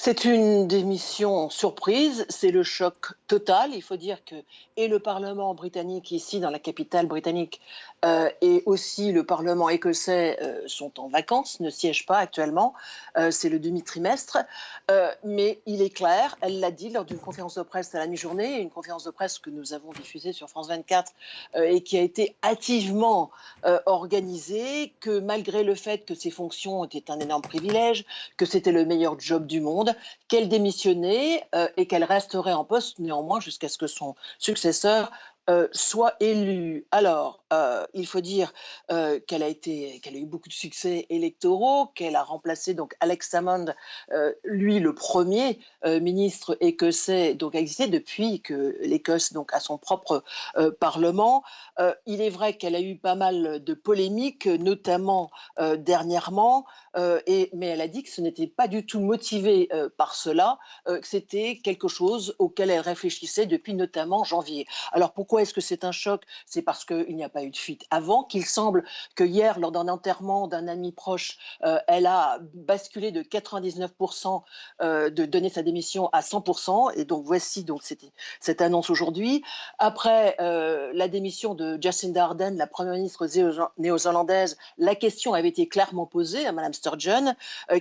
C'est une démission surprise, c'est le choc total. Il faut dire que et le Parlement britannique ici dans la capitale britannique et aussi le Parlement écossais sont en vacances, ne siègent pas actuellement. C'est le demi-trimestre. Mais il est clair, elle l'a dit lors d'une conférence de presse à la mi-journée, une conférence de presse que nous avons diffusée sur France 24 et qui a été hâtivement organisée, que malgré le fait que ses fonctions étaient un énorme privilège, que c'était le meilleur job du monde, qu'elle démissionnait et qu'elle resterait en poste néanmoins jusqu'à ce que son successeur soit élu. Alors, il faut dire qu'elle a eu beaucoup de succès électoraux, qu'elle a remplacé donc Alex Salmond, lui le premier ministre écossais, donc a existé depuis que l'Écosse donc a son propre parlement. Il est vrai qu'elle a eu pas mal de polémiques, notamment dernièrement, mais elle a dit que ce n'était pas du tout motivé par cela, que c'était quelque chose auquel elle réfléchissait depuis notamment janvier. Alors pourquoi est-ce que c'est un choc? C'est parce qu'il n'y a pas eu de fuite avant, qu'il semble que hier, lors d'un enterrement d'un ami proche, elle a basculé de 99% de donner sa démission à 100%. Et donc voici donc cette annonce aujourd'hui. Après la démission de Jacinda Ardern, la première ministre néo-zélandaise, la question avait été clairement posée à Madame Sturgeon,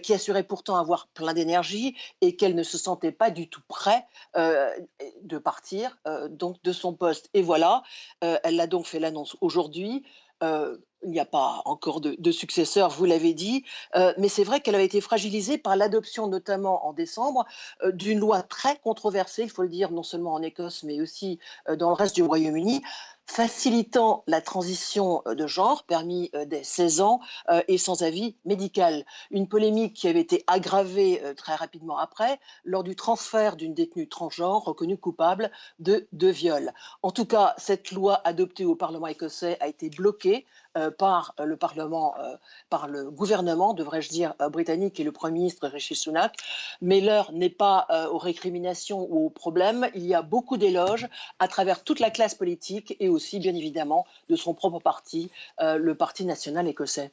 qui assurait pourtant avoir plein d'énergie et qu'elle ne se sentait pas du tout prête de partir donc de son poste. Et voilà, elle a donc fait l'annonce aujourd'hui. Il n'y a pas encore de successeur, vous l'avez dit, mais c'est vrai qu'elle avait été fragilisée par l'adoption, notamment en décembre, d'une loi très controversée, il faut le dire, non seulement en Écosse, mais aussi dans le reste du Royaume-Uni, facilitant la transition de genre, permis dès 16 ans et sans avis médical. Une polémique qui avait été aggravée très rapidement après, lors du transfert d'une détenue transgenre reconnue coupable de viol. En tout cas, cette loi adoptée au Parlement écossais a été bloquée par le Parlement, par le gouvernement, devrais-je dire, britannique et le Premier ministre Rishi Sunak. Mais l'heure n'est pas aux récriminations ou aux problèmes. Il y a beaucoup d'éloges à travers toute la classe politique et aussi, bien évidemment, de son propre parti, le Parti national écossais.